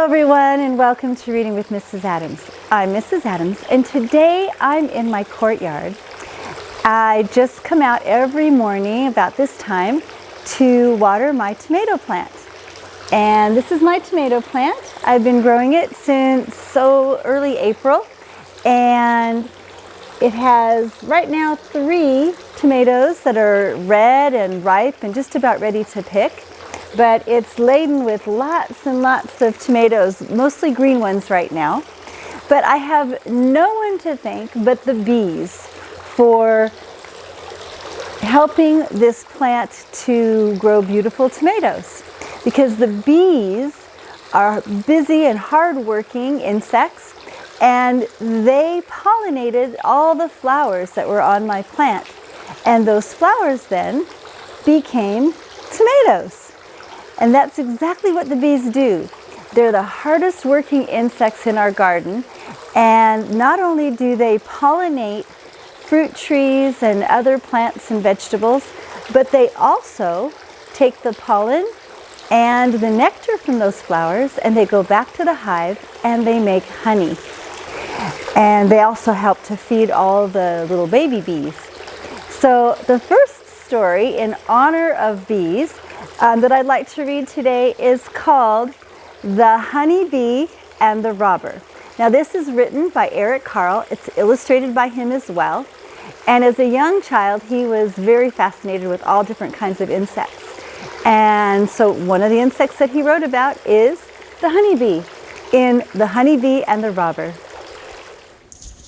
everyone, and welcome to Reading with Mrs. Adams. I'm Mrs. Adams, and today I'm in my courtyard. I just come out every morning about this time to water my tomato plant. And this is my tomato plant. I've been growing it since so early April, and it has right now 3 tomatoes that are red and ripe and just about ready to pick. But it's laden with lots and lots of tomatoes, mostly green ones right now. But I have no one to thank but the bees for helping this plant to grow beautiful tomatoes. Because the bees are busy and hard-working insects, and they pollinated all the flowers that were on my plant. And those flowers then became tomatoes. And that's exactly what the bees do. They're the hardest working insects in our garden. And not only do they pollinate fruit trees and other plants and vegetables, but they also take the pollen and the nectar from those flowers and they go back to the hive and they make honey. And they also help to feed all the little baby bees. So the first story in honor of bees that I'd like to read today is called The Honey Bee and the Robber. Now this is written by Eric Carle. It's illustrated by him as well. And as a young child, he was very fascinated with all different kinds of insects. And so one of the insects that he wrote about is the honeybee in The Honey Bee and the Robber.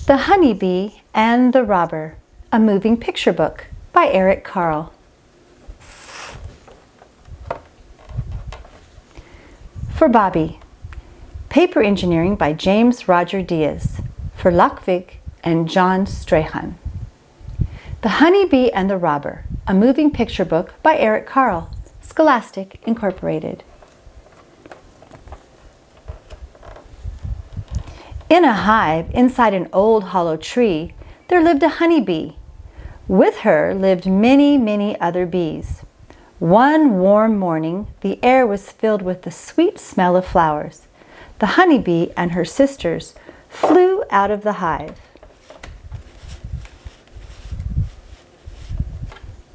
The Honey Bee and the Robber, a moving picture book by Eric Carle. For Bobby, Paper Engineering by James Roger Diaz, for Lackvig and John Strahan. The Honey Bee and the Robber, a moving picture book by Eric Carle, Scholastic Incorporated. In a hive inside an old hollow tree, there lived a honey bee. With her lived many, many other bees. One warm morning, the air was filled with the sweet smell of flowers. The honeybee and her sisters flew out of the hive.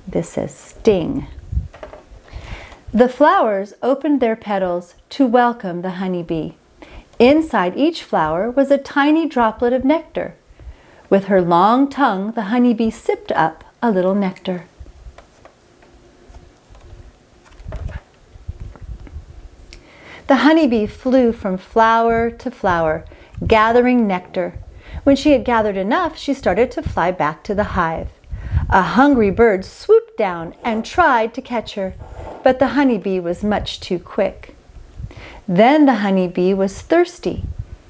This says sting. The flowers opened their petals to welcome the honeybee. Inside each flower was a tiny droplet of nectar. With her long tongue, the honeybee sipped up a little nectar. The honeybee flew from flower to flower, gathering nectar. When she had gathered enough, she started to fly back to the hive. A hungry bird swooped down and tried to catch her, but the honeybee was much too quick. Then the honeybee was thirsty.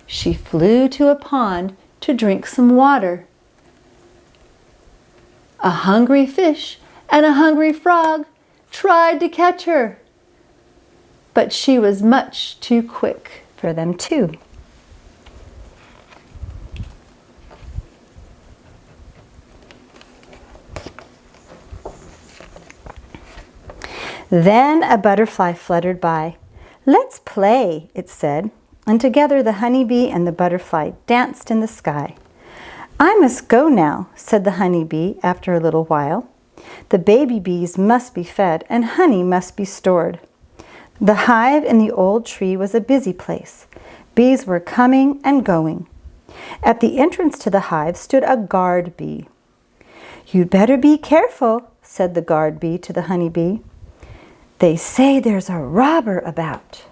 She flew to a pond to drink some water. A hungry fish and a hungry frog tried to catch her, but she was much too quick for them too. Then a butterfly fluttered by. "Let's play," it said, and together the honeybee and the butterfly danced in the sky. "I must go now," said the honeybee after a little while. "The baby bees must be fed and honey must be stored." The hive in the old tree was a busy place. Bees were coming and going. At the entrance to the hive stood a guard bee. "You'd better be careful," said the guard bee to the honeybee. "They say there's a robber about."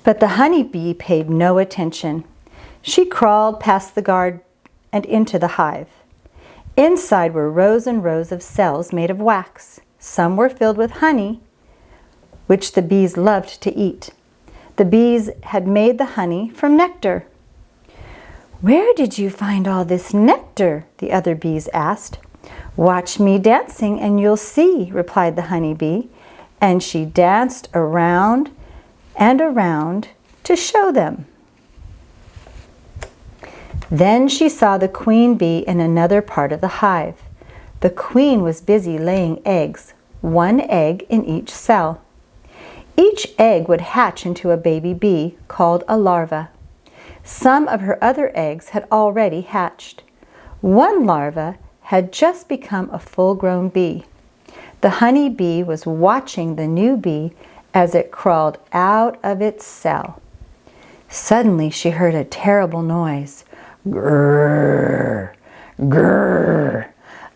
But the honeybee paid no attention. She crawled past the guard and into the hive. Inside were rows and rows of cells made of wax. Some were filled with honey, which the bees loved to eat. The bees had made the honey from nectar. "Where did you find all this nectar?" the other bees asked. "Watch me dancing and you'll see," replied the honeybee, and she danced around and around to show them. Then she saw the queen bee in another part of the hive. The queen was busy laying eggs, 1 egg in each cell. Each egg would hatch into a baby bee called a larva. Some of her other eggs had already hatched. One larva had just become a full-grown bee. The honey bee was watching the new bee as it crawled out of its cell. Suddenly she heard a terrible noise. Grrr, grrr.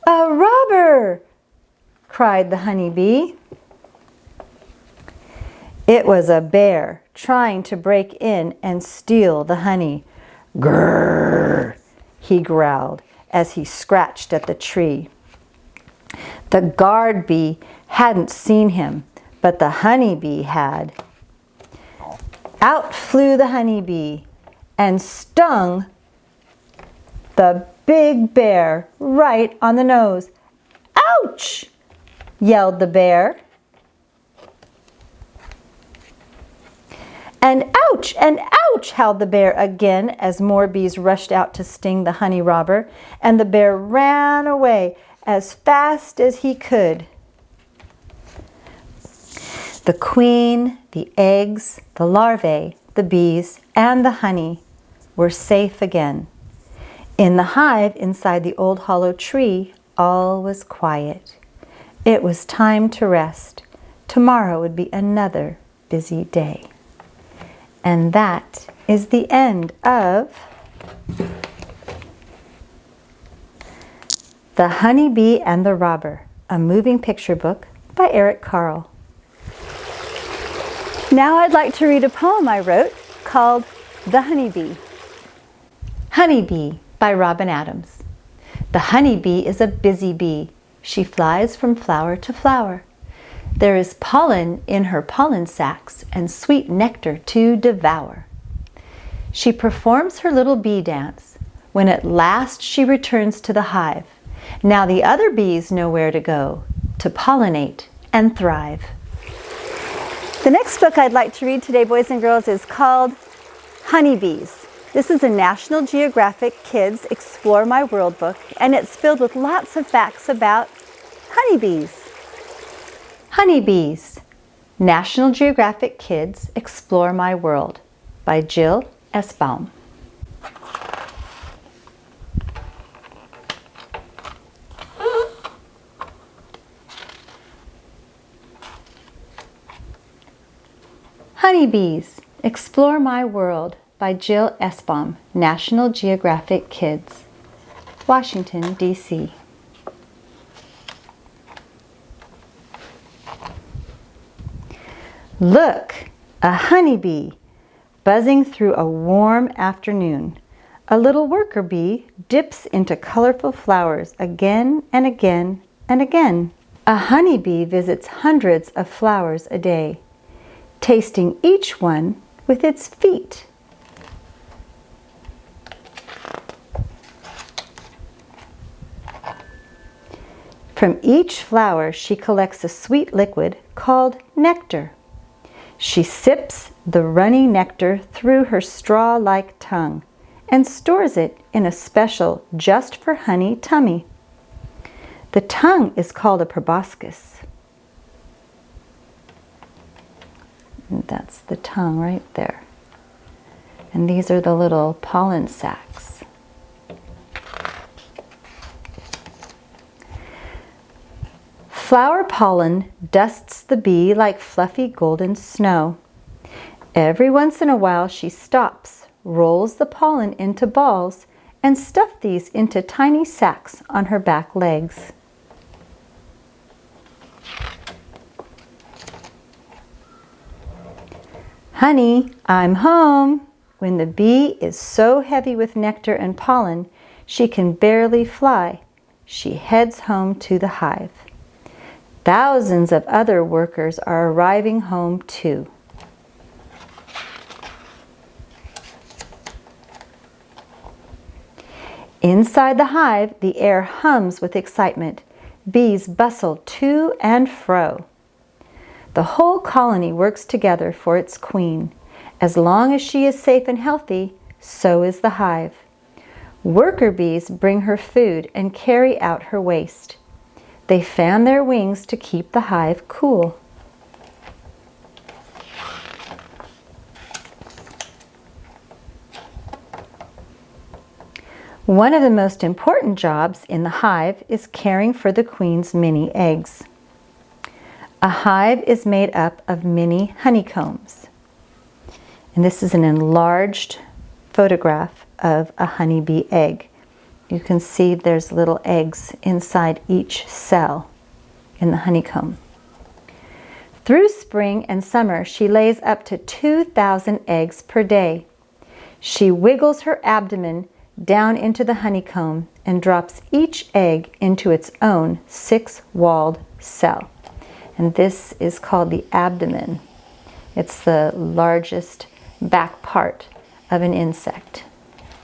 "A robber!" cried the honey bee. It was a bear trying to break in and steal the honey. "Grrr," he growled as he scratched at the tree. The guard bee hadn't seen him, but the honey bee had. Out flew the honey bee and stung the big bear right on the nose. "Ouch!" yelled the bear. And ouch, howled the bear again as more bees rushed out to sting the honey robber, and the bear ran away as fast as he could. The queen, the eggs, the larvae, the bees, and the honey were safe again. In the hive inside the old hollow tree, all was quiet. It was time to rest. Tomorrow would be another busy day. And that is the end of The Honey Bee and the Robber, a moving picture book by Eric Carle. Now I'd like to read a poem I wrote called The Honey Bee. Honey Bee by Robin Adams. The honey bee is a busy bee. She flies from flower to flower. There is pollen in her pollen sacs and sweet nectar to devour. She performs her little bee dance when at last she returns to the hive. Now the other bees know where to go to pollinate and thrive. The next book I'd like to read today, boys and girls, is called Honeybees. This is a National Geographic Kids Explore My World book, and it's filled with lots of facts about honeybees. Honeybees, National Geographic Kids Explore My World by Jill Esbaum. Honeybees, Explore My World by Jill Esbaum, National Geographic Kids, Washington, D.C. Look, a honeybee buzzing through a warm afternoon. A little worker bee dips into colorful flowers again and again and again. A honeybee visits hundreds of flowers a day, tasting each one with its feet. From each flower she collects a sweet liquid called nectar. She sips the runny nectar through her straw-like tongue and stores it in a special just for honey tummy. The tongue is called a proboscis. And that's the tongue right there. And these are the little pollen sacs. Flower pollen dusts the bee like fluffy golden snow. Every once in a while she stops, rolls the pollen into balls, and stuffs these into tiny sacs on her back legs. Honey, I'm home. When the bee is so heavy with nectar and pollen, she can barely fly. She heads home to the hive. Thousands of other workers are arriving home too. Inside the hive, the air hums with excitement. Bees bustle to and fro. The whole colony works together for its queen. As long as she is safe and healthy, so is the hive. Worker bees bring her food and carry out her waste. They fan their wings to keep the hive cool. One of the most important jobs in the hive is caring for the queen's many eggs. A hive is made up of many honeycombs. And this is an enlarged photograph of a honeybee egg. You can see there's little eggs inside each cell in the honeycomb. Through spring and summer, she lays up to 2,000 eggs per day. She wiggles her abdomen down into the honeycomb and drops each egg into its own 6-walled cell. And this is called the abdomen. It's the largest back part of an insect.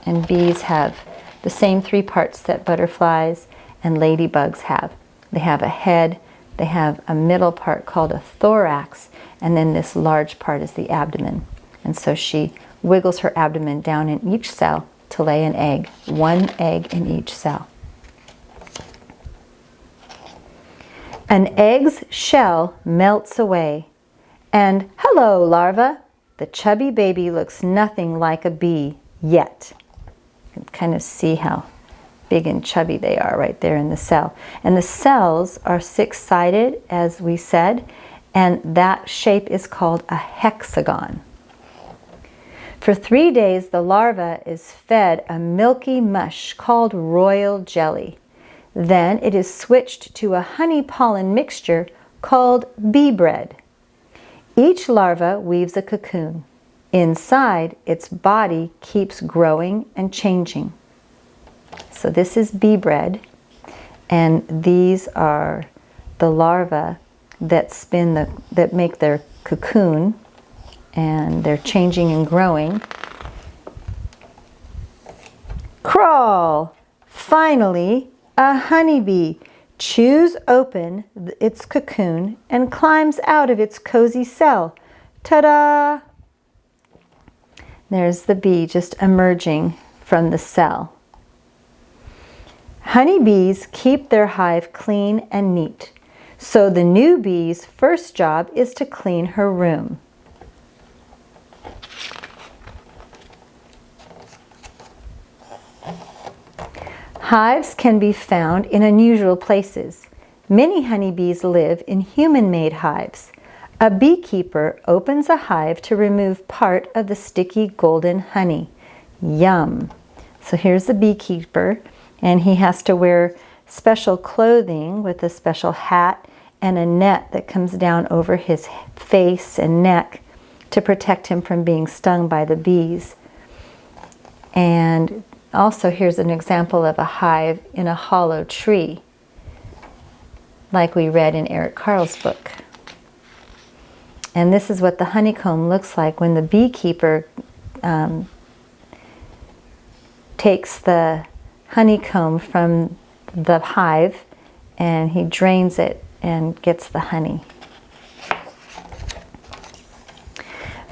And bees have the same 3 parts that butterflies and ladybugs have. They have a head, they have a middle part called a thorax, and then this large part is the abdomen. And so she wiggles her abdomen down in each cell to lay an egg, 1 egg in each cell. An egg's shell melts away, and hello, larva! The chubby baby looks nothing like a bee yet. You can kind of see how big and chubby they are right there in the cell. And the cells are 6-sided, as we said, and that shape is called a hexagon. For 3 days, the larva is fed a milky mush called royal jelly. Then it is switched to a honey pollen mixture called bee bread. Each larva weaves a cocoon. Inside, its body keeps growing and changing. So this is bee bread, and these are the larvae that make their cocoon, and they're changing and growing. Crawl! Finally, a honeybee chews open its cocoon and climbs out of its cozy cell. Ta-da! There's the bee just emerging from the cell. Honeybees keep their hive clean and neat, so the new bee's first job is to clean her room. Hives can be found in unusual places. Many honeybees live in human-made hives. A beekeeper opens a hive to remove part of the sticky golden honey. Yum! So here's the beekeeper, and he has to wear special clothing with a special hat and a net that comes down over his face and neck to protect him from being stung by the bees. And also, here's an example of a hive in a hollow tree, like we read in Eric Carle's book. And this is what the honeycomb looks like when the beekeeper takes the honeycomb from the hive and he drains it and gets the honey.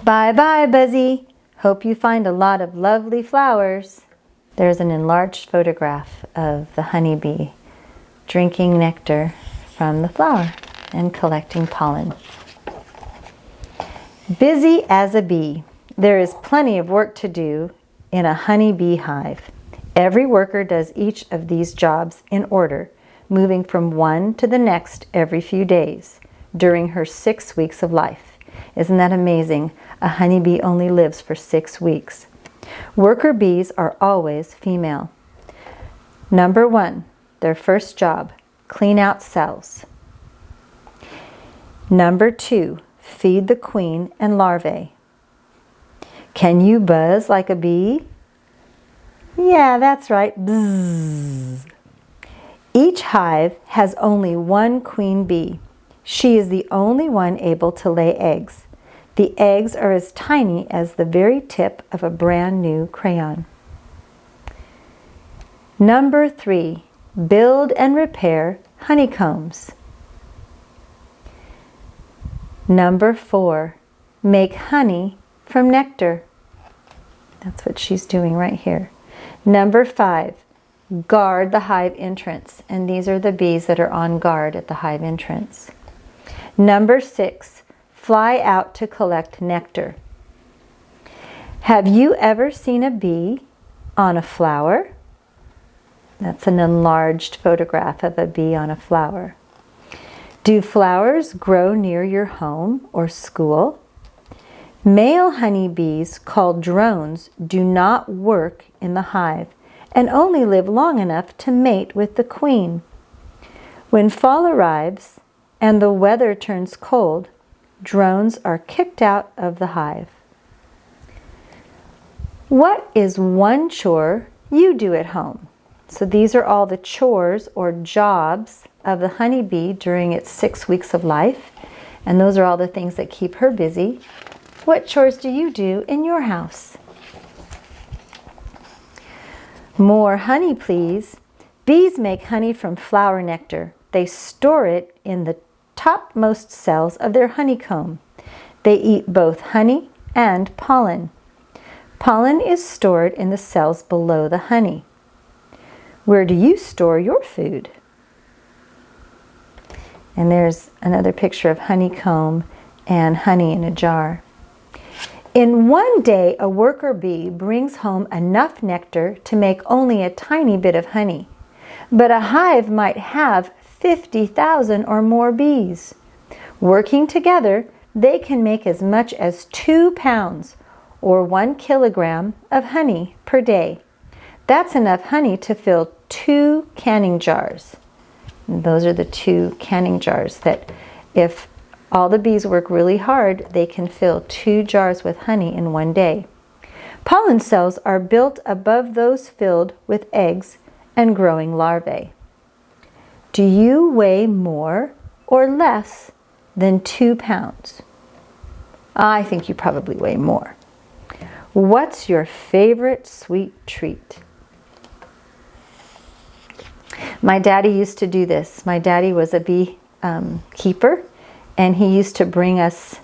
Bye-bye, Buzzy. Hope you find a lot of lovely flowers. There's an enlarged photograph of the honeybee drinking nectar from the flower and collecting pollen. Busy as a bee. There is plenty of work to do in a honeybee hive. Every worker does each of these jobs in order, moving from one to the next every few days during her 6 weeks of life. Isn't that amazing? A honeybee only lives for 6 weeks. Worker bees are always female. Number 1, their first job, clean out cells. Number 2, feed the queen and larvae. Can you buzz like a bee? Yeah, that's right. Buzz. Each hive has only one queen bee. She is the only one able to lay eggs. The eggs are as tiny as the very tip of a brand new crayon. Number 3, build and repair honeycombs. Number 4, make honey from nectar. That's what she's doing right here. Number 5, guard the hive entrance. And these are the bees that are on guard at the hive entrance. Number 6, fly out to collect nectar. Have you ever seen a bee on a flower? That's an enlarged photograph of a bee on a flower. Do flowers grow near your home or school? Male honeybees, called drones, do not work in the hive and only live long enough to mate with the queen. When fall arrives and the weather turns cold, drones are kicked out of the hive. What is one chore you do at home? So these are all the chores or jobs of the honeybee during its 6 weeks of life. And those are all the things that keep her busy. What chores do you do in your house? More honey, please. Bees make honey from flower nectar. They store it in the topmost cells of their honeycomb. They eat both honey and pollen. Pollen is stored in the cells below the honey. Where do you store your food? And there's another picture of honeycomb and honey in a jar. In one day, a worker bee brings home enough nectar to make only a tiny bit of honey. But a hive might have 50,000 or more bees. Working together, they can make as much as 2 pounds or 1 kilogram of honey per day. That's enough honey to fill 2 canning jars. And those are the 2 canning jars that if all the bees work really hard, they can fill 2 jars with honey in one day. Pollen cells are built above those filled with eggs and growing larvae. Do you weigh more or less than 2 pounds? I think you probably weigh more. What's your favorite sweet treat? My daddy used to do this. My daddy was a bee keeper, and he used to bring us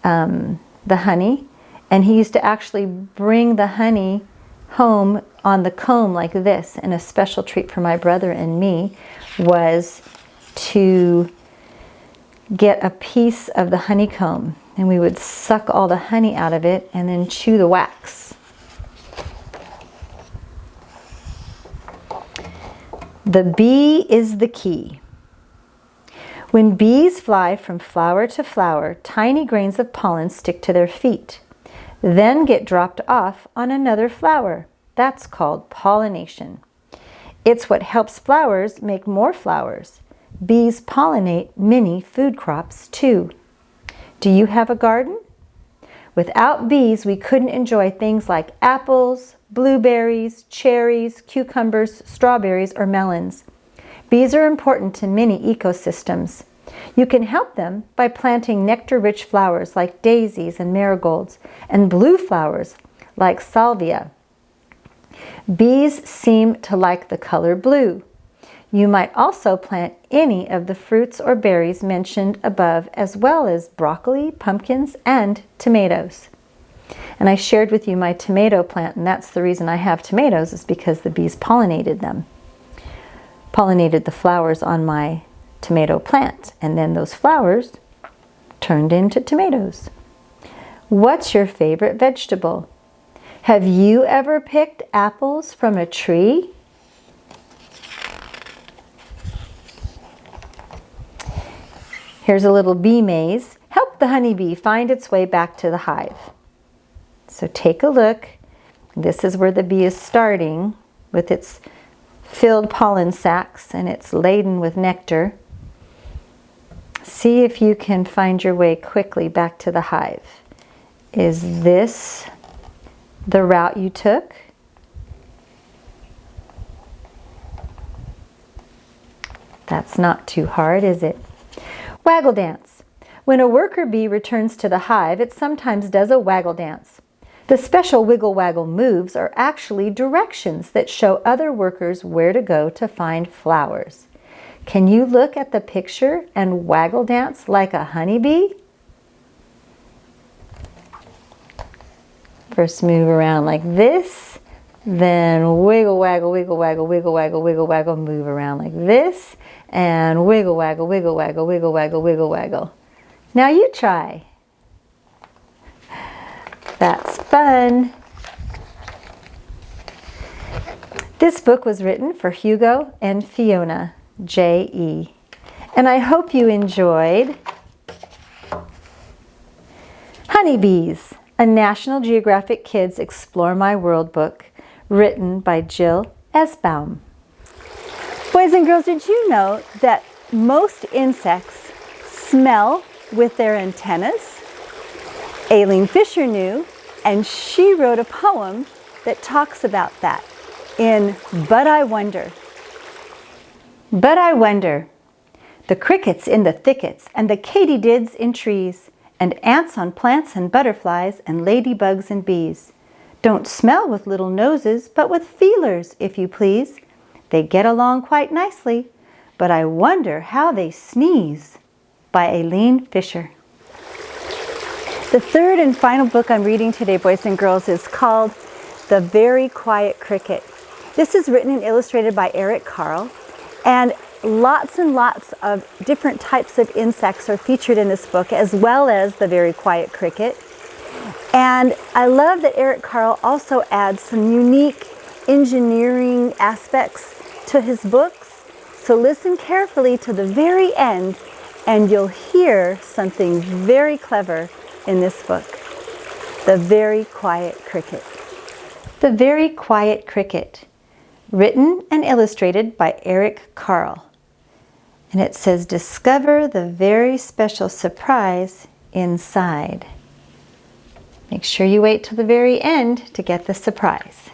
the honey, and he used to actually bring the honey home on the comb like this. And a special treat for my brother and me was to get a piece of the honeycomb, and we would suck all the honey out of it and then chew the wax. The bee is the key. When bees fly from flower to flower, tiny grains of pollen stick to their feet, then get dropped off on another flower. That's called pollination. It's what helps flowers make more flowers. Bees pollinate many food crops too. Do you have a garden? Without bees, we couldn't enjoy things like apples, blueberries, cherries, cucumbers, strawberries, or melons. Bees are important to many ecosystems. You can help them by planting nectar-rich flowers like daisies and marigolds, and blue flowers like salvia. Bees seem to like the color blue. You might also plant any of the fruits or berries mentioned above, as well as broccoli, pumpkins, and tomatoes. And I shared with you my tomato plant, and that's the reason I have tomatoes, is because the bees pollinated them. Pollinated the flowers on my tomato plant, and then those flowers turned into tomatoes. What's your favorite vegetable? Have you ever picked apples from a tree? Here's a little bee maze. Help the honeybee find its way back to the hive. So take a look. This is where the bee is starting with its filled pollen sacs, and it's laden with nectar. See if you can find your way quickly back to the hive. Is this the route you took? That's not too hard, is it? Waggle dance. When a worker bee returns to the hive, it sometimes does a waggle dance. The special wiggle-waggle moves are actually directions that show other workers where to go to find flowers. Can you look at the picture and waggle dance like a honeybee? First move around like this, then wiggle, waggle, wiggle, waggle, wiggle, waggle, wiggle, waggle, move around like this, and wiggle, waggle, wiggle, waggle, wiggle, waggle, wiggle, waggle. Now you try. That's fun. This book was written for Hugo and Fiona, J.E. And I hope you enjoyed Honeybees, a National Geographic Kids Explore My World book, written by Jill Esbaum. Boys and girls, did you know that most insects smell with their antennas? Aileen Fisher knew, and she wrote a poem that talks about that in But I Wonder. But I wonder, the crickets in the thickets and the katydids in trees and ants on plants and butterflies and ladybugs and bees don't smell with little noses but with feelers, if you please. They get along quite nicely, but I wonder how they sneeze. By Aileen Fisher. The third and final book I'm reading today, boys and girls, is called The Very Quiet Cricket. This is written and illustrated by Eric Carle, and lots of different types of insects are featured in this book, as well as the very quiet cricket. And I love that Eric Carle also adds some unique engineering aspects to his books. So listen carefully to the very end, and you'll hear something very clever in this book. The Very Quiet Cricket. The Very Quiet Cricket, written and illustrated by Eric Carle. And it says, discover the very special surprise inside. Make sure you wait till the very end to get the surprise.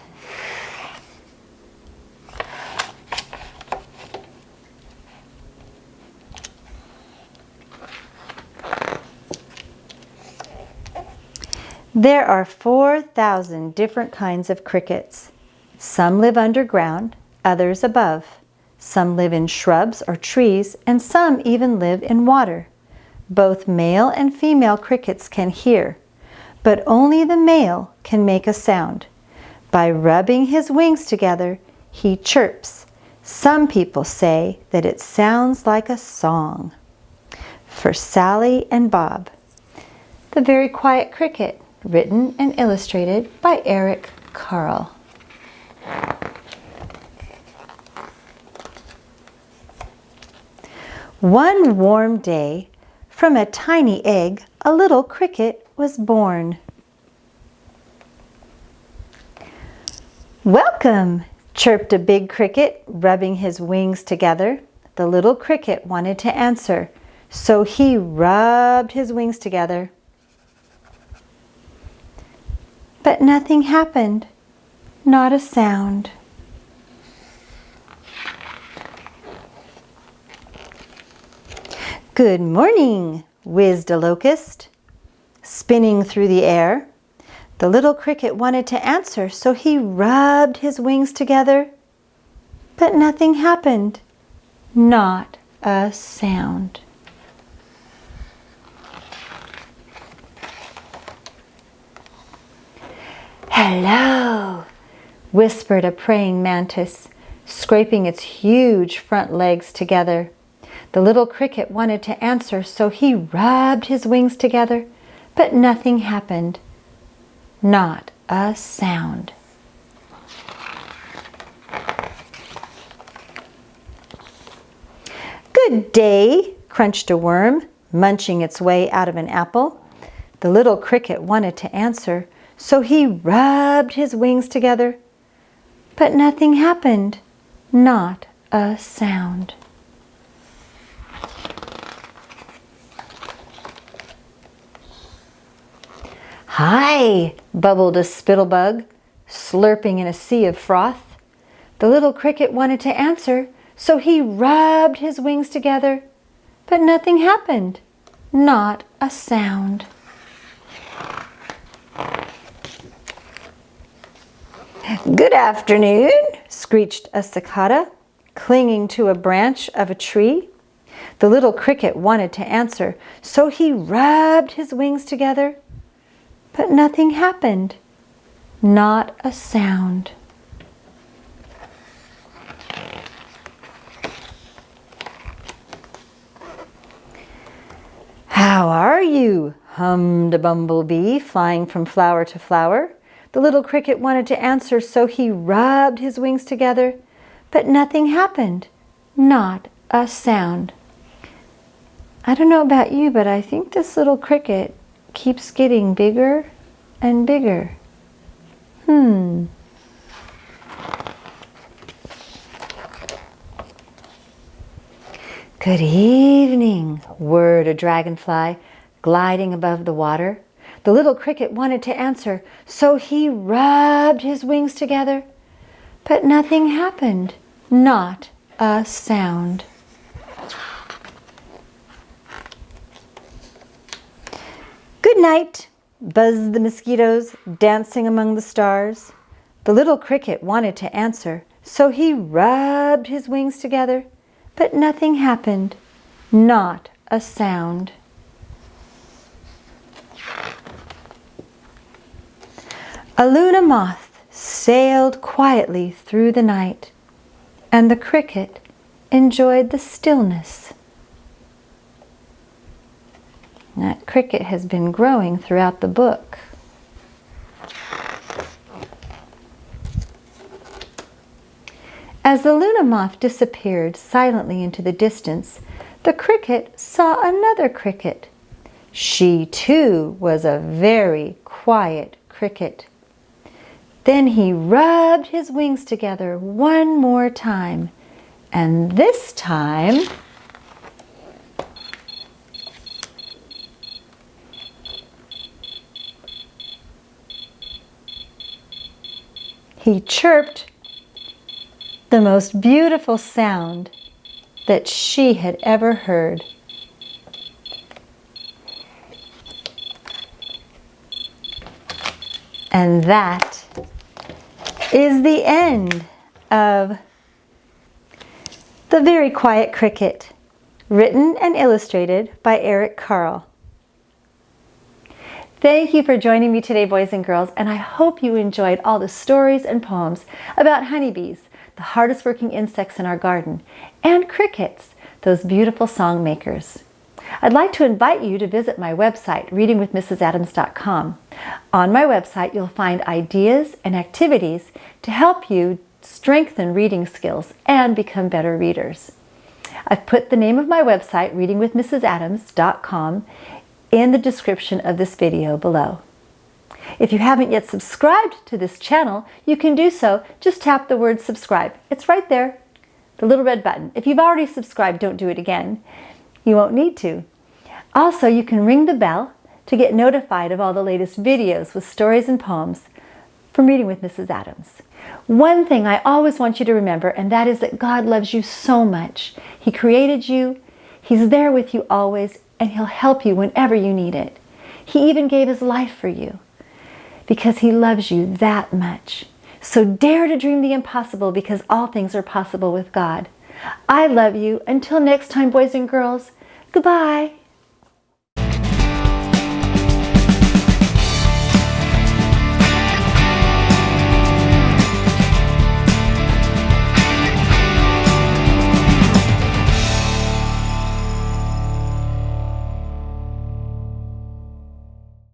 There are 4,000 different kinds of crickets. Some live underground, others above. Some live in shrubs or trees, and some even live in water. Both male and female crickets can hear, but only the male can make a sound. By rubbing his wings together, he chirps. Some people say that it sounds like a song. For Sally and Bob. The Very Quiet Cricket, written and illustrated by Eric Carle. One warm day, from a tiny egg, a little cricket was born. Welcome, chirped a big cricket, rubbing his wings together. The little cricket wanted to answer, so he rubbed his wings together. But nothing happened, not a sound. Good morning, whizzed a locust, spinning through the air. The little cricket wanted to answer, so he rubbed his wings together. But nothing happened, not a sound. Hello, whispered a praying mantis, scraping its huge front legs together. The little cricket wanted to answer, so he rubbed his wings together, but nothing happened, not a sound. Good day, crunched a worm, munching its way out of an apple. The little cricket wanted to answer, so he rubbed his wings together, but nothing happened, not a sound. Hi, bubbled a spittlebug, slurping in a sea of froth. The little cricket wanted to answer, so he rubbed his wings together, but nothing happened, not a sound. Good afternoon, screeched a cicada, clinging to a branch of a tree. The little cricket wanted to answer, so he rubbed his wings together, but nothing happened, not a sound. How are you? Hummed a bumblebee, flying from flower to flower. The little cricket wanted to answer, so he rubbed his wings together, but nothing happened. Not a sound. I don't know about you, but I think this little cricket keeps getting bigger and bigger. Good evening, whirred a dragonfly, gliding above the water. The little cricket wanted to answer, so he rubbed his wings together, but nothing happened. Not a sound. Good night, buzzed the mosquitoes, dancing among the stars. The little cricket wanted to answer, so he rubbed his wings together, but nothing happened. Not a sound. A Luna moth sailed quietly through the night, and the cricket enjoyed the stillness. That cricket has been growing throughout the book. As the Luna moth disappeared silently into the distance, the cricket saw another cricket. She too was a very quiet cricket. Then he rubbed his wings together one more time, and this time he chirped the most beautiful sound that she had ever heard. And that is the end of The Very Quiet Cricket, written and illustrated by Eric Carle. Thank you for joining me today, boys and girls, and I hope you enjoyed all the stories and poems about honeybees, the hardest working insects in our garden, and crickets, those beautiful song makers. I'd like to invite you to visit my website, readingwithmrsadams.com. On my website, you'll find ideas and activities to help you strengthen reading skills and become better readers. I've put the name of my website, readingwithmrsadams.com, in the description of this video below. If you haven't yet subscribed to this channel, you can do so. Just tap the word subscribe. It's right there, the little red button. If you've already subscribed, don't do it again. You won't need to. Also, you can ring the bell to get notified of all the latest videos with stories and poems from Reading with Mrs. Adams. One thing I always want you to remember, and that is that God loves you so much. He created you, He's there with you always, and He'll help you whenever you need it. He even gave His life for you because He loves you that much. So dare to dream the impossible, because all things are possible with God. I love you. Until next time, boys and girls, goodbye.